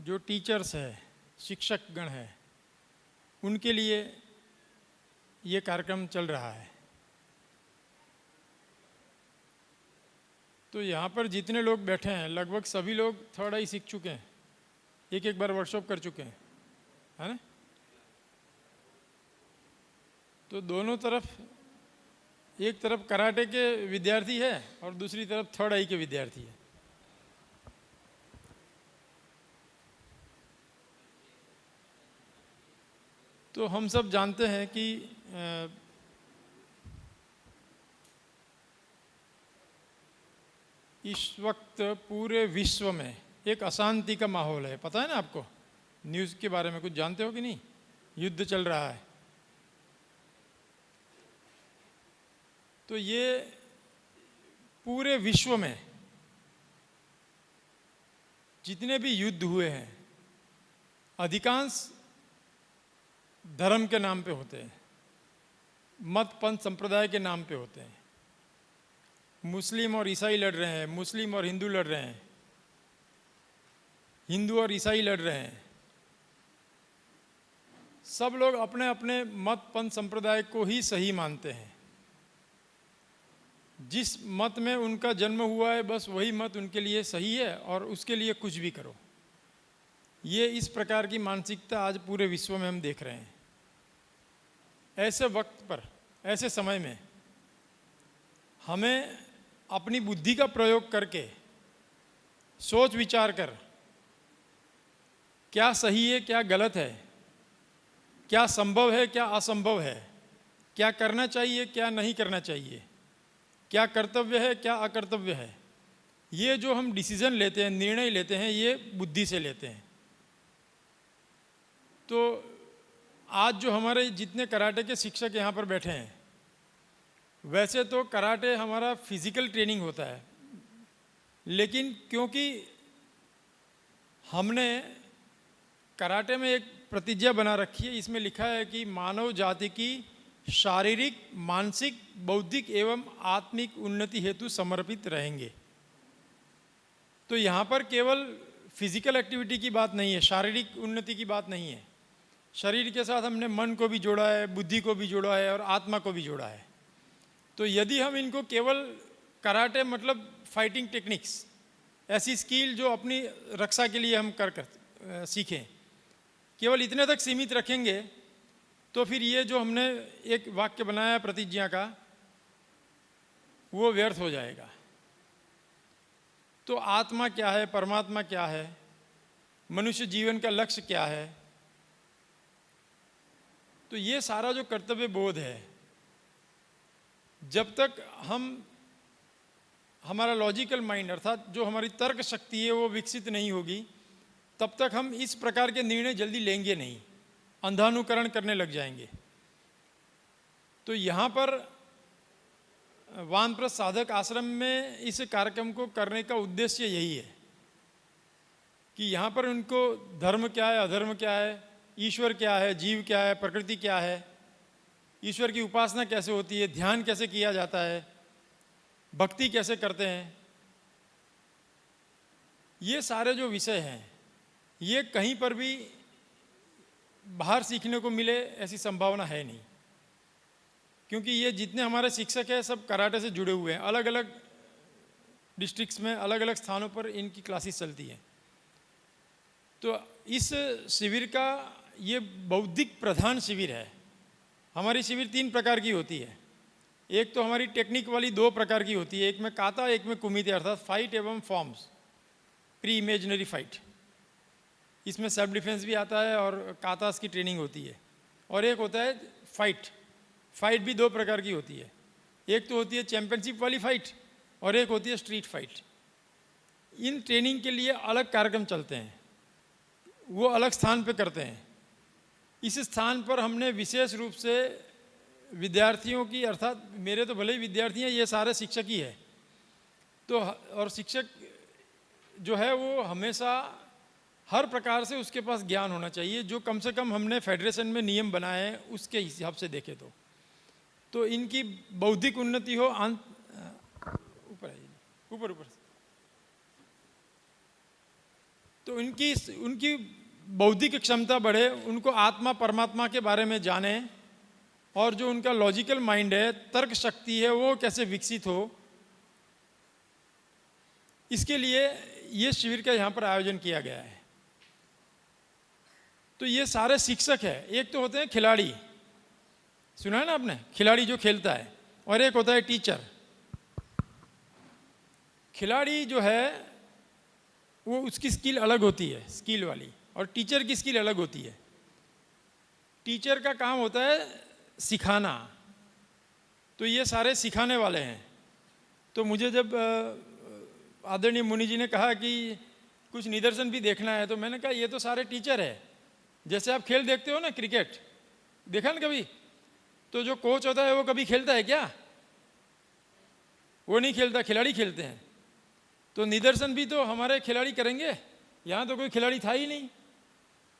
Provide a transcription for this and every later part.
जो टीचर्स है, शिक्षक गण है, उनके लिए ये कार्यक्रम चल रहा है। तो यहाँ पर जितने लोग बैठे हैं लगभग सभी लोग थर्ड आई सीख चुके हैं, एक एक बार वर्कशॉप कर चुके हैं, है ना। तो दोनों तरफ, एक तरफ कराटे के विद्यार्थी है और दूसरी तरफ थर्ड आई के विद्यार्थी है। तो हम सब जानते हैं कि इस वक्त पूरे विश्व में एक अशांति का माहौल है। पता है ना आपको? न्यूज़ के बारे में कुछ जानते हो कि नहीं? युद्ध चल रहा है। तो ये पूरे विश्व में जितने भी युद्ध हुए हैं अधिकांश धर्म के नाम पे होते हैं, मत पंथ संप्रदाय के नाम पे होते हैं। मुस्लिम और ईसाई लड़ रहे हैं, मुस्लिम और हिंदू लड़ रहे हैं, हिंदू और ईसाई लड़ रहे हैं। सब लोग अपने अपने मत पंथ संप्रदाय को ही सही मानते हैं। जिस मत में उनका जन्म हुआ है बस वही मत उनके लिए सही है और उसके लिए कुछ भी करो। ये इस प्रकार की मानसिकता आज पूरे विश्व में हम देख रहे हैं। ऐसे वक्त पर, ऐसे समय में हमें अपनी बुद्धि का प्रयोग करके सोच विचार कर क्या सही है, क्या गलत है, क्या संभव है, क्या असंभव है, क्या करना चाहिए, क्या नहीं करना चाहिए, क्या कर्तव्य है, क्या अकर्तव्य है, ये जो हम डिसीजन लेते हैं, निर्णय लेते हैं, ये बुद्धि से लेते हैं। तो आज जो हमारे जितने कराटे के शिक्षक यहाँ पर बैठे हैं, वैसे तो कराटे हमारा फिजिकल ट्रेनिंग होता है, लेकिन क्योंकि हमने कराटे में एक प्रतिज्ञा बना रखी है, इसमें लिखा है कि मानव जाति की शारीरिक, मानसिक, बौद्धिक एवं आत्मिक उन्नति हेतु समर्पित रहेंगे। तो यहाँ पर केवल फिजिकल एक्टिविटी की बात नहीं है, शारीरिक उन्नति की बात नहीं है। शरीर के साथ हमने मन को भी जोड़ा है, बुद्धि को भी जोड़ा है और आत्मा को भी जोड़ा है। तो यदि हम इनको केवल कराटे मतलब फाइटिंग टेक्निक्स, ऐसी स्किल जो अपनी रक्षा के लिए हम कर सीखें, केवल इतने तक सीमित रखेंगे तो फिर ये जो हमने एक वाक्य बनाया प्रतिज्ञा का, वो व्यर्थ हो जाएगा। तो आत्मा क्या है, परमात्मा क्या है, मनुष्य जीवन का लक्ष्य क्या है, तो ये सारा जो कर्तव्य बोध है, जब तक हमारा लॉजिकल माइंड अर्थात जो हमारी तर्क शक्ति है वो विकसित नहीं होगी, तब तक हम इस प्रकार के निर्णय जल्दी लेंगे नहीं, अंधानुकरण करने लग जाएंगे। तो यहाँ पर वानप्रस्थ साधक आश्रम में इस कार्यक्रम को करने का उद्देश्य यही है कि यहाँ पर उनको धर्म क्या है, अधर्म क्या है, ईश्वर क्या है, जीव क्या है, प्रकृति क्या है, ईश्वर की उपासना कैसे होती है, ध्यान कैसे किया जाता है, भक्ति कैसे करते हैं, ये सारे जो विषय हैं ये कहीं पर भी बाहर सीखने को मिले ऐसी संभावना है नहीं। क्योंकि ये जितने हमारे शिक्षक हैं सब कराटे से जुड़े हुए हैं, अलग अलग डिस्ट्रिक्ट्स में अलग अलग स्थानों पर इनकी क्लासेस चलती हैं। तो इस शिविर का ये बौद्धिक प्रधान शिविर है। हमारी शिविर 3 प्रकार की होती है। एक तो हमारी टेक्निक वाली 2 प्रकार की होती है, एक में काता, एक में कुमिते, अर्थात फाइट एवं फॉर्म्स, प्री इमेजिनरी फाइट। इसमें सेल्फ डिफेंस भी आता है और कातास की ट्रेनिंग होती है। और एक होता है फाइट। फाइट भी 2 प्रकार की होती है, एक तो होती है चैंपियनशिप वाली फाइट और एक होती है स्ट्रीट फाइट। इन ट्रेनिंग के लिए अलग कार्यक्रम चलते हैं, वो अलग स्थान पे करते हैं। इस स्थान पर हमने विशेष रूप से विद्यार्थियों की, अर्थात मेरे तो भले ही विद्यार्थी हैं, ये सारे शिक्षक ही है। तो और शिक्षक जो है वो हमेशा हर प्रकार से उसके पास ज्ञान होना चाहिए, जो कम से कम हमने फेडरेशन में नियम बनाए हैं उसके हिसाब से देखें तो इनकी बौद्धिक उन्नति हो। ऊपर आइए, ऊपर ऊपर। तो उनकी उनकी बौद्धिक क्षमता बढ़े, उनको आत्मा परमात्मा के बारे में जाने, और जो उनका लॉजिकल माइंड है, तर्क शक्ति है, वो कैसे विकसित हो। इसके लिए ये शिविर का यहाँ पर आयोजन किया गया है। तो ये सारे शिक्षक हैं। एक तो होते हैं खिलाड़ी, सुना है ना आपने, खिलाड़ी जो खेलता है, और एक होता है टीचर। खिलाड़ी जो है वो उसकी स्किल अलग होती है, स्किल वाली, और टीचर की स्किल अलग होती है। टीचर का काम होता है सिखाना, तो ये सारे सिखाने वाले हैं। तो मुझे जब आदरणीय मुनि जी ने कहा कि कुछ निदर्शन भी देखना है, तो मैंने कहा ये तो सारे टीचर है। जैसे आप खेल देखते हो ना, क्रिकेट देखा ना कभी, तो जो कोच होता है वो कभी खेलता है क्या? वो नहीं खेलता, खिलाड़ी खेलते हैं। तो निदर्शन भी तो हमारे खिलाड़ी करेंगे। यहाँ तो कोई खिलाड़ी था ही नहीं,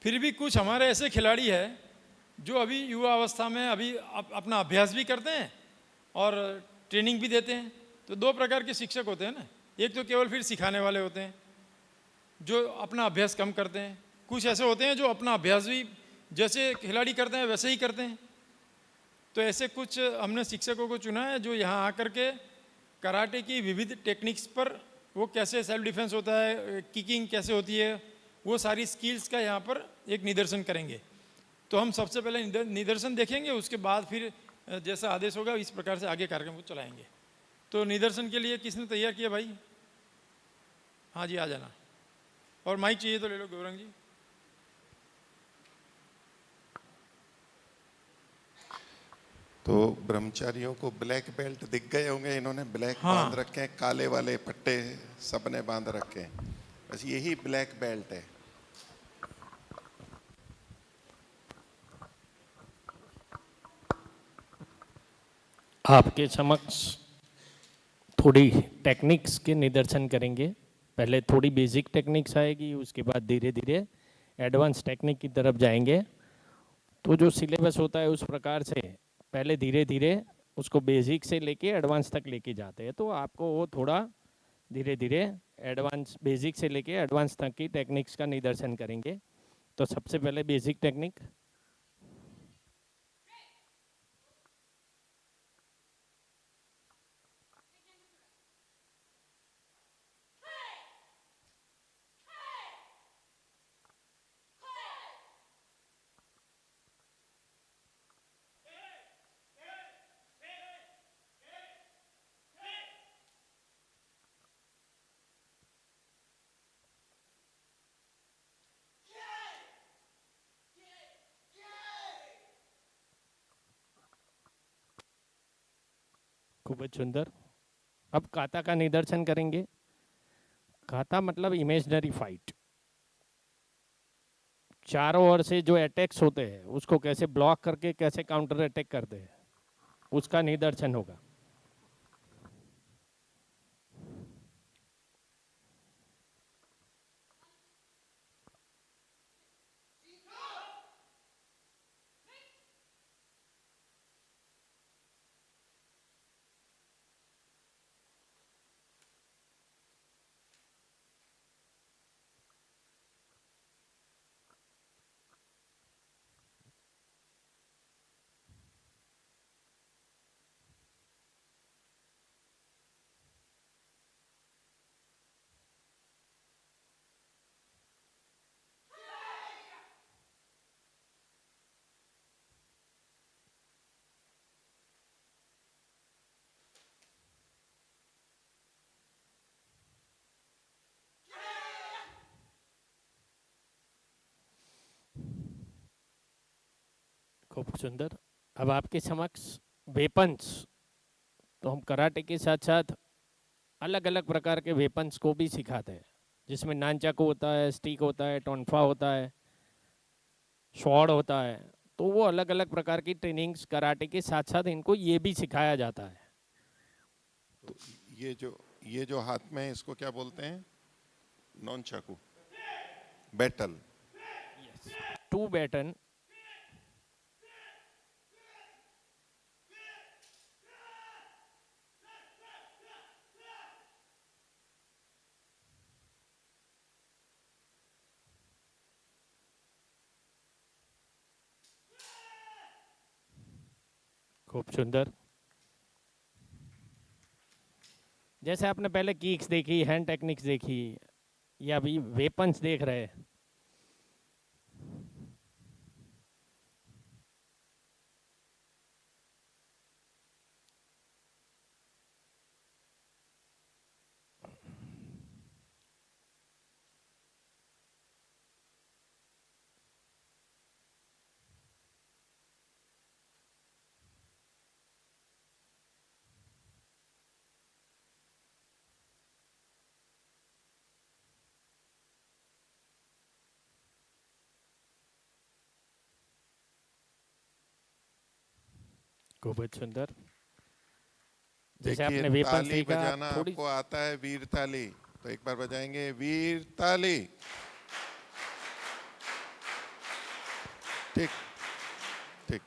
फिर भी कुछ हमारे ऐसे खिलाड़ी हैं जो अभी युवा अवस्था में अभी अपना अभ्यास भी करते हैं और ट्रेनिंग भी देते हैं। तो दो प्रकार के शिक्षक होते हैं ना, एक तो केवल फिर सिखाने वाले होते हैं जो अपना अभ्यास कम करते हैं, कुछ ऐसे होते हैं जो अपना अभ्यास भी जैसे खिलाड़ी करते हैं वैसे ही करते हैं। तो ऐसे कुछ हमने शिक्षकों को चुना है जो यहाँ आकर के कराटे की विविध टेक्निक्स पर, वो कैसे सेल्फ डिफेंस होता है, किकिंग कैसे होती है, वो सारी स्किल्स का यहाँ पर एक निदर्शन करेंगे। तो हम सबसे पहले निदर्शन देखेंगे, उसके बाद फिर जैसा आदेश होगा इस प्रकार से आगे कार्यक्रम को चलाएंगे। तो निदर्शन के लिए किसने तैयार किया भाई? हाँ जी, आ जाना। और माइक चाहिए तो ले लो गौरंग जी। तो ब्रह्मचारियों को ब्लैक बेल्ट दिख गए होंगे, इन्होंने ब्लैक बांध रखे हैं, काले वाले पट्टे सबने बांध रखे हैं, बस यही ब्लैक बेल्ट है। आपके समक्ष थोड़ी टेक्निक्स के निदर्शन करेंगे। पहले थोड़ी बेसिक टेक्निक्स आएगी, उसके बाद धीरे धीरे एडवांस टेक्निक की तरफ जाएंगे। तो जो सिलेबस होता है उस प्रकार से पहले धीरे धीरे उसको बेसिक से लेके एडवांस तक लेके जाते हैं। तो आपको वो थोड़ा धीरे धीरे एडवांस, बेसिक से लेके एडवांस तक की टेक्निक्स का निदर्शन करेंगे। तो सबसे पहले बेसिक टेक्निक। खूब सुंदर। अब काता का निदर्शन करेंगे। काता मतलब इमेजिनरी फाइट। चारों ओर से जो अटैक्स होते हैं उसको कैसे ब्लॉक करके कैसे काउंटर अटैक करते हैं, उसका निदर्शन होगा। खूब सुंदर। अब आपके समक्ष वेपन्स। तो हम कराटे के साथ साथ अलग अलग प्रकार के वेपन्स को भी सिखाते हैं, जिसमें नानचाकू होता है, स्टिक होता है, टोन्फा होता है, स्वॉर्ड होता है। तो वो अलग अलग प्रकार की ट्रेनिंग्स कराटे के साथ साथ इनको ये भी सिखाया जाता है। तो ये जो हाथ में है इसको क्या बोलते हैं? नॉन चाकू, बैटल। To baton. खूब सुंदर। जैसे आपने पहले किक्स देखी, हैंड टेक्निक्स देखी, या अभी वेपन्स देख रहे हैं। खूब सुंदर। जैसे देखिए आपने वेपन्स ताली देखा, बजाना थोड़ी आपको आता है, वीर ताली, तो एक बार बजाएंगे वीर ताली। ठीक ठीक।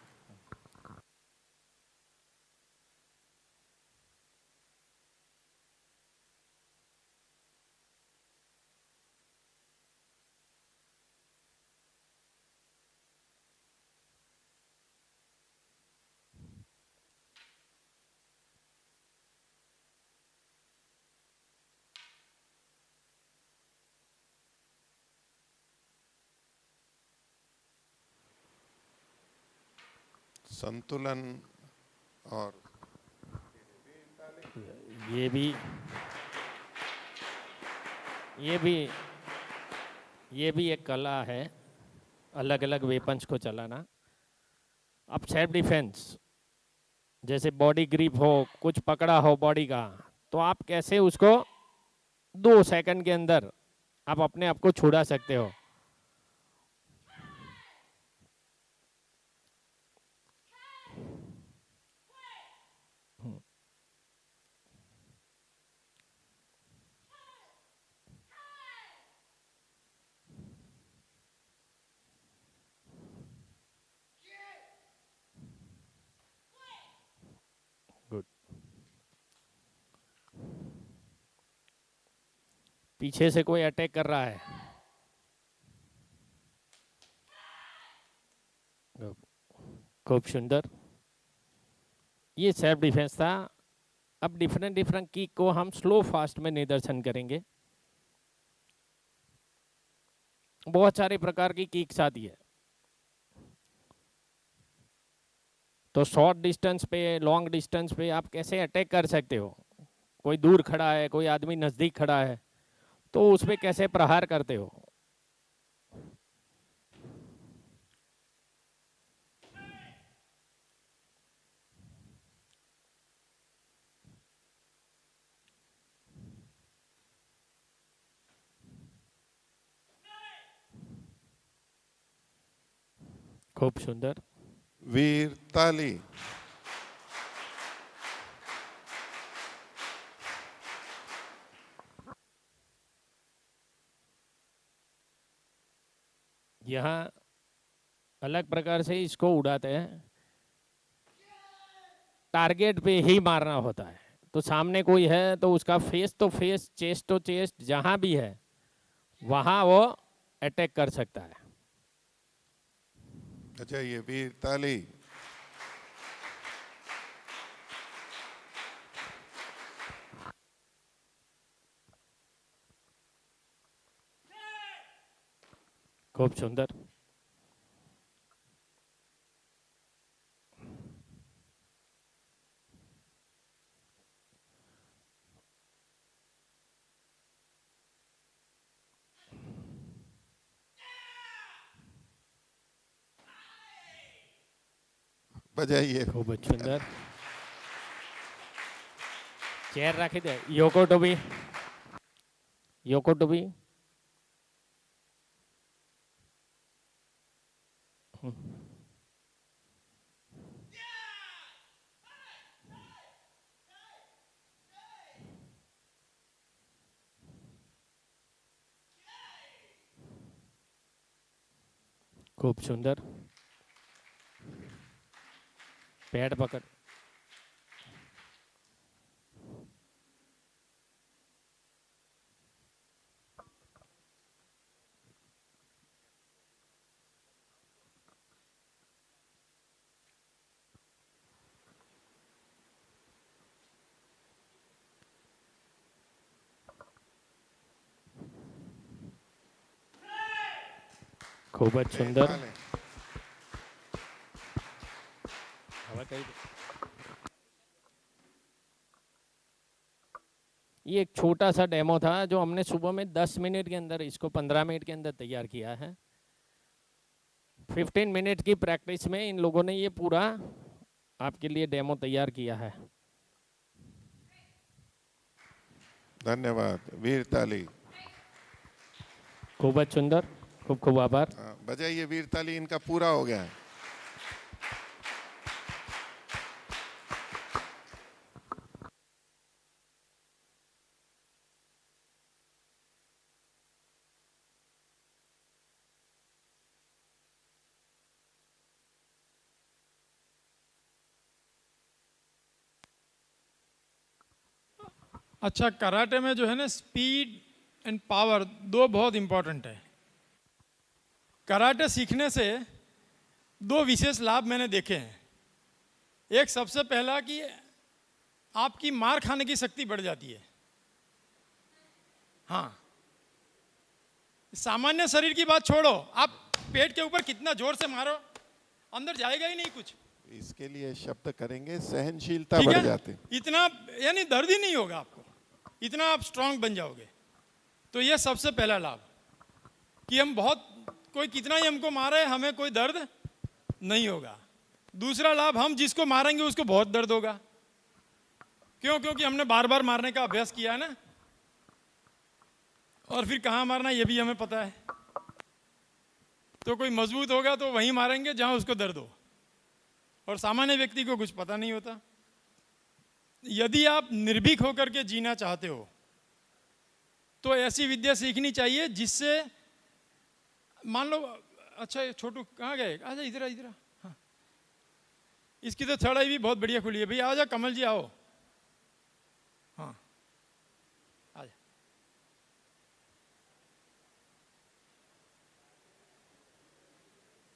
संतुलन और ये भी ये भी ये भी एक कला है, अलग अलग वेपन्स को चलाना। अब सेल्फ डिफेंस, जैसे बॉडी ग्रिप हो, कुछ पकड़ा हो बॉडी का, तो आप कैसे उसको 2 सेकंड के अंदर आप अपने आप को छुड़ा सकते हो। गुड। पीछे से कोई अटैक कर रहा है। खूब सुंदर। ये सेल्फ डिफेंस था। अब डिफरेंट डिफरेंट किक को हम स्लो फास्ट में निदर्शन करेंगे। बहुत सारे प्रकार की किक्स आती है, तो शॉर्ट डिस्टेंस पे, लॉन्ग डिस्टेंस पे आप कैसे अटैक कर सकते हो। कोई दूर खड़ा है, कोई आदमी नजदीक खड़ा है, तो उस पे कैसे प्रहार करते हो। खूब सुंदर। वीर ताली। यहाँ अलग प्रकार से इसको उड़ाते हैं, टारगेट पे ही मारना होता है। तो सामने कोई है तो उसका फेस तो फेस, चेस्ट तो चेस्ट, जहां भी है वहां वो अटैक कर सकता है। अच्छा, ये वीर ताली। खूब सुंदर। बजाइए। खूब सुंदर। चेयर राखी दे। योको टोबी, योको टोबी। खूब सुंदर। पैड पकड़। खूब सुंदर। ताले। ये एक छोटा सा डेमो था जो हमने सुबह में 10 मिनट के अंदर, इसको 15 मिनट के अंदर तैयार किया है। 15 मिनट की प्रैक्टिस में इन लोगों ने ये पूरा आपके लिए डेमो तैयार किया है। धन्यवाद वीर ताली। खूब सुंदर, खूब खूब आभार। बजाइए वीर ताली, इनका पूरा हो गया है। अच्छा, कराटे में जो है ना, स्पीड एंड पावर दो बहुत इंपॉर्टेंट है। कराटे सीखने से दो विशेष लाभ मैंने देखे हैं। एक सबसे पहला कि आपकी मार खाने की शक्ति बढ़ जाती है। हाँ, सामान्य शरीर की बात छोड़ो, आप पेट के ऊपर कितना जोर से मारो, अंदर जाएगा ही नहीं कुछ। इसके लिए शब्द करेंगे सहनशीलता ठीक बढ़ है? जाती। इतना यानी दर्द ही नहीं होगा आपको, इतना आप स्ट्रांग बन जाओगे। तो यह सबसे पहला लाभ कि हम बहुत, कोई कितना ही हमको मारे, हमें कोई दर्द नहीं होगा। दूसरा लाभ, हम जिसको मारेंगे उसको बहुत दर्द होगा। क्यों? क्योंकि हमने बार बार मारने का अभ्यास किया है ना, और फिर कहाँ मारना ये भी हमें पता है। तो कोई मजबूत होगा तो वहीं मारेंगे जहां उसको दर्द हो, और सामान्य व्यक्ति को कुछ पता नहीं होता। यदि आप निर्भीक होकर के जीना चाहते हो तो ऐसी विद्या सीखनी चाहिए जिससे, मान लो, अच्छा छोटू कहाँ गए? आजा इधर, इधर। हाँ, इसकी तो थर्ड आई भी बहुत बढ़िया खुली है। भैया आजा, कमल जी आओ। हाँ, आजा।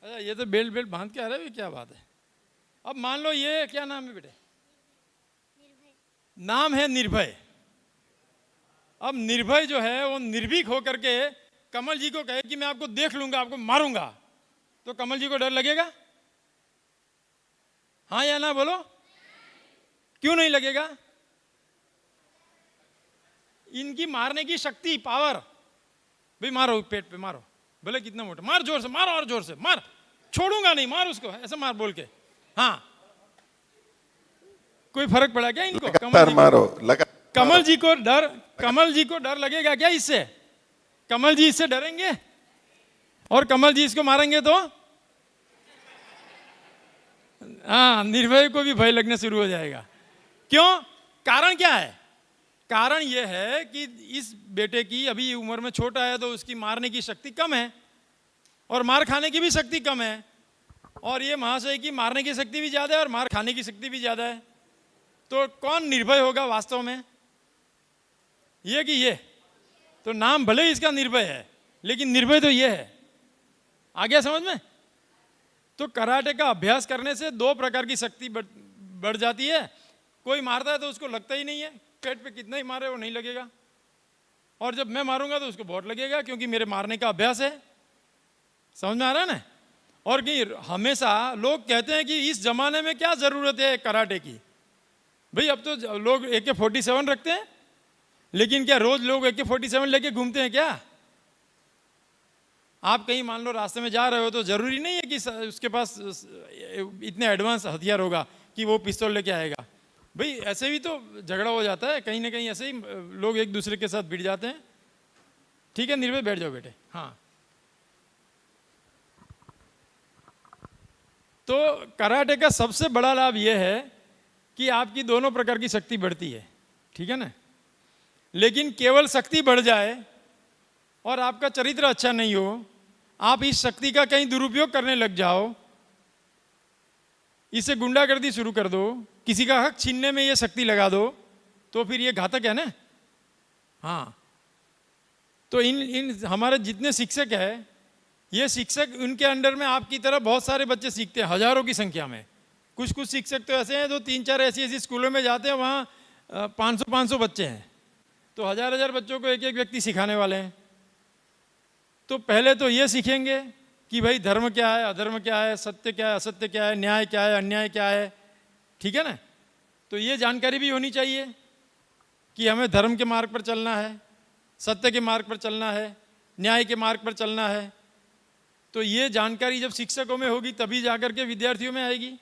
अच्छा, ये तो बेल्ट बेल्ट बांध के आ रहे हो, क्या बात है। अब मान लो, ये क्या नाम है बेटे? नाम है निर्भय। अब निर्भय जो है वो निर्भीक होकर के कमल जी को कहे कि मैं आपको देख लूंगा, आपको मारूंगा, तो कमल जी को डर लगेगा? हाँ या ना बोलो? क्यों नहीं लगेगा? इनकी मारने की शक्ति, पावर। भाई मारो, पेट पे मारो, भले कितना मोटा, मार जोर से, मारो और जोर से मार, छोड़ूंगा नहीं, मार उसको, ऐसा मार बोल के। हाँ, कोई फर्क पड़ा क्या इनको? लगातार मारो, कमल जी को डर, कमल जी को डर लगेगा क्या इससे? कमल जी इससे डरेंगे? और कमल जी इसको मारेंगे तो हाँ, निर्भय को भी भय लगने शुरू हो जाएगा। क्यों? कारण क्या है? कारण यह है कि इस बेटे की अभी उम्र में छोटा है, तो उसकी मारने की शक्ति कम है और मार खाने की भी शक्ति कम है। और ये महाशय की मारने की शक्ति भी ज्यादा है और मार खाने की शक्ति भी ज्यादा है। तो कौन निर्भय होगा वास्तव में? ये कि ये? तो नाम भले ही इसका निर्भय है, लेकिन निर्भय तो ये है। आ गया समझ में? तो कराटे का अभ्यास करने से दो प्रकार की शक्ति बढ़ जाती है। कोई मारता है तो उसको लगता ही नहीं है, पेट पे कितना ही मारे वो नहीं लगेगा, और जब मैं मारूंगा तो उसको बहुत लगेगा, क्योंकि मेरे मारने का अभ्यास है। समझ में आ रहा है ना? और कि हमेशा लोग कहते हैं कि इस जमाने में क्या जरूरत है कराटे की। भाई अब तो लोग AK-47 रखते हैं, लेकिन क्या रोज लोग AK-47 लेके घूमते हैं क्या? आप कहीं मान लो रास्ते में जा रहे हो तो जरूरी नहीं है कि उसके पास इतने एडवांस हथियार होगा कि वो पिस्तौल लेके आएगा। भाई ऐसे भी तो झगड़ा हो जाता है, कहीं ना कहीं ऐसे ही लोग एक दूसरे के साथ भिड़ जाते हैं। ठीक है, निर्भय बैठ जाओ बेटे। हाँ, तो कराटे का सबसे बड़ा लाभ यह है कि आपकी दोनों प्रकार की शक्ति बढ़ती है। ठीक है ना? लेकिन केवल शक्ति बढ़ जाए और आपका चरित्र अच्छा नहीं हो, आप इस शक्ति का कहीं दुरुपयोग करने लग जाओ, इसे गुंडागर्दी शुरू कर दो, किसी का हक छीनने में ये शक्ति लगा दो, तो फिर ये घातक है ना। हाँ, तो इन हमारे जितने शिक्षक हैं, ये शिक्षक, उनके अंडर में आपकी तरह बहुत सारे बच्चे सीखते हैं, हजारों की संख्या में। कुछ कुछ शिक्षक तो ऐसे हैं जो 3-4 ऐसी स्कूलों में जाते हैं, वहाँ 500-500 बच्चे हैं, तो हजार हजार बच्चों को एक एक व्यक्ति सिखाने वाले हैं। तो पहले तो ये सीखेंगे कि भाई धर्म क्या है, अधर्म क्या है, सत्य क्या है, असत्य क्या है, न्याय क्या है, अन्याय क्या है, ठीक है ना। तो ये जानकारी भी होनी चाहिए कि हमें धर्म के मार्ग पर चलना है, सत्य के मार्ग पर चलना है, न्याय के मार्ग पर चलना है। तो ये जानकारी जब शिक्षकों में होगी तभी जाकर के विद्यार्थियों में आएगी।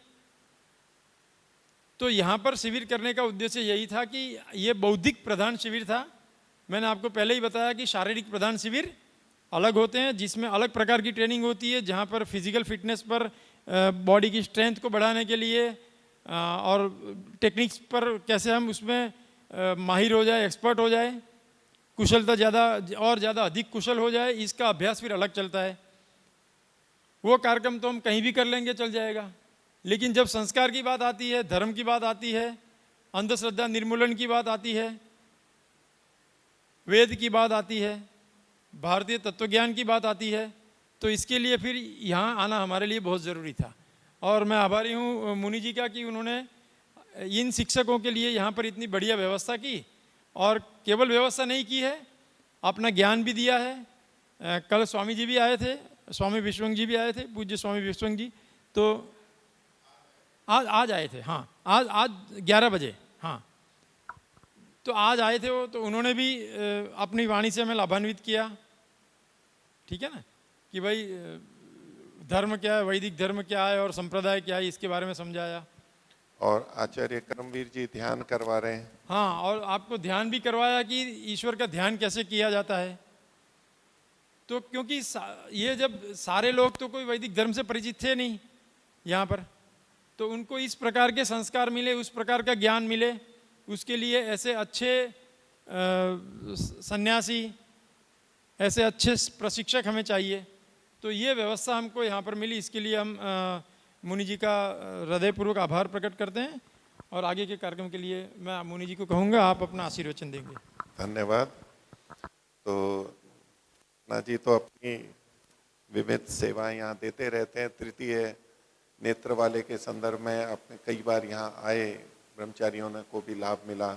तो यहाँ पर शिविर करने का उद्देश्य यही था कि ये बौद्धिक प्रधान शिविर था। मैंने आपको पहले ही बताया कि शारीरिक प्रधान शिविर अलग होते हैं, जिसमें अलग प्रकार की ट्रेनिंग होती है, जहाँ पर फिजिकल फिटनेस पर, बॉडी की स्ट्रेंथ को बढ़ाने के लिए और टेक्निक्स पर कैसे हम उसमें माहिर हो जाए, एक्सपर्ट हो जाए, कुशलता ज़्यादा और ज़्यादा अधिक कुशल हो जाए, इसका अभ्यास फिर अलग चलता है। वो कार्यक्रम तो हम कहीं भी कर लेंगे, चल जाएगा। लेकिन जब संस्कार की बात आती है, धर्म की बात आती है, अंधश्रद्धा निर्मूलन की बात आती है, वेद की बात आती है, भारतीय तत्वज्ञान की बात आती है, तो इसके लिए फिर यहाँ आना हमारे लिए बहुत ज़रूरी था। और मैं आभारी हूँ मुनि जी का कि उन्होंने इन शिक्षकों के लिए यहाँ पर इतनी बढ़िया व्यवस्था की, और केवल व्यवस्था नहीं की है, अपना ज्ञान भी दिया है। कल स्वामी जी भी आए थे, स्वामी विश्वंग जी भी आए थे, पूज्य स्वामी विश्वंग जी। तो आज आए थे, हाँ, आज 11 बजे, हाँ। तो आज आए थे वो, तो उन्होंने भी अपनी वाणी से हमें लाभान्वित किया, ठीक है ना, कि भाई धर्म क्या है, वैदिक धर्म क्या है और संप्रदाय क्या है, इसके बारे में समझाया। और आचार्य कर्मवीर जी ध्यान करवा रहे हैं। हाँ, और आपको ध्यान भी करवाया कि ईश्वर का ध्यान कैसे किया जाता है। तो क्योंकि ये जब सारे लोग तो कोई वैदिक धर्म से परिचित थे नहीं यहाँ पर, तो उनको इस प्रकार के संस्कार मिले, उस प्रकार का ज्ञान मिले, उसके लिए ऐसे अच्छे सन्यासी, ऐसे अच्छे प्रशिक्षक हमें चाहिए। तो ये व्यवस्था हमको यहाँ पर मिली, इसके लिए हम मुनि जी का हृदयपूर्वक आभार प्रकट करते हैं। और आगे के कार्यक्रम के लिए मैं मुनि जी को कहूँगा, आप अपना आशीर्वचन देंगे। धन्यवाद। तो ना जी तो अपनी विविध सेवाएं यहाँ देते रहते हैं। तृतीय नेत्र वाले के संदर्भ में आपने कई बार यहाँ आए, ब्रह्मचारियों ने को भी लाभ मिला।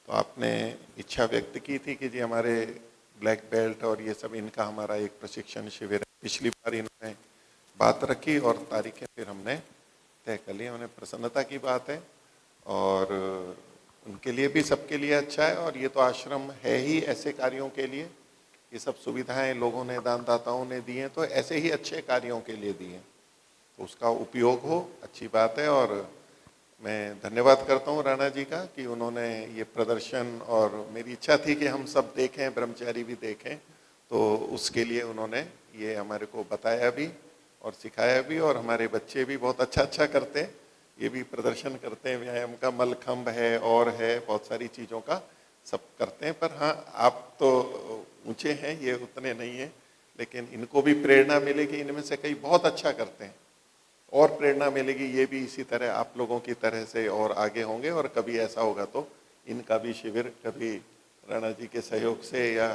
तो आपने इच्छा व्यक्त की थी कि जी हमारे ब्लैक बेल्ट और ये सब, इनका हमारा एक प्रशिक्षण शिविर है। पिछली बार इन्होंने बात रखी और तारीखें फिर हमने तय कर ली। उन्हें प्रसन्नता की बात है और उनके लिए भी, सबके लिए अच्छा है। और ये तो आश्रम है ही ऐसे कार्यों के लिए, ये सब सुविधाएं लोगों ने, दानदाताओं ने दी हैं, तो ऐसे ही अच्छे कार्यों के लिए दी हैं, तो उसका उपयोग हो, अच्छी बात है। और मैं धन्यवाद करता हूँ राणा जी का कि उन्होंने ये प्रदर्शन, और मेरी इच्छा थी कि हम सब देखें, ब्रह्मचारी भी देखें, तो उसके लिए उन्होंने ये हमारे को बताया भी और सिखाया भी। और हमारे बच्चे भी बहुत अच्छा करते हैं, ये भी प्रदर्शन करते हैं, व्यायाम का मलखंब है और है, बहुत सारी चीज़ों का सब करते हैं। पर हाँ, आप तो ऊंचे हैं, ये उतने नहीं हैं, लेकिन इनको भी प्रेरणा मिलेगी, इनमें से कई बहुत अच्छा करते हैं और प्रेरणा मिलेगी। ये भी इसी तरह आप लोगों की तरह से और आगे होंगे, और कभी ऐसा होगा तो इनका भी शिविर कभी राणा जी के सहयोग से या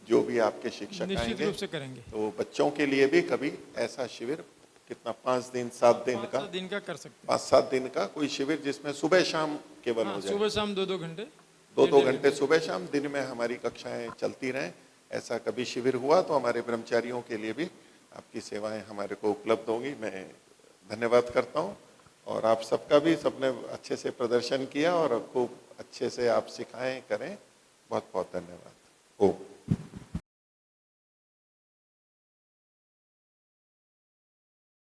जो भी आपके शिक्षक निश्चित आएंगे रूप से करेंगे। तो बच्चों के लिए भी कभी ऐसा शिविर, कितना 5 दिन 7 दिन का, 5-7 दिन का कर सकते हैं। 5-7 दिन का कोई शिविर जिसमें सुबह शाम केवल हाँ, हो जाए, सुबह शाम 2-2 घंटे, 2-2 घंटे सुबह शाम, दिन में हमारी कक्षाएं चलती रहें। ऐसा कभी शिविर हुआ तो हमारे ब्रह्मचारियों के लिए भी आपकी सेवाएं हमारे को उपलब्ध होंगी। मैं धन्यवाद करता हूं। और आप सबका भी, सबने अच्छे से प्रदर्शन किया और खूब अच्छे से आप सिखाएं, करें। बहुत बहुत धन्यवाद।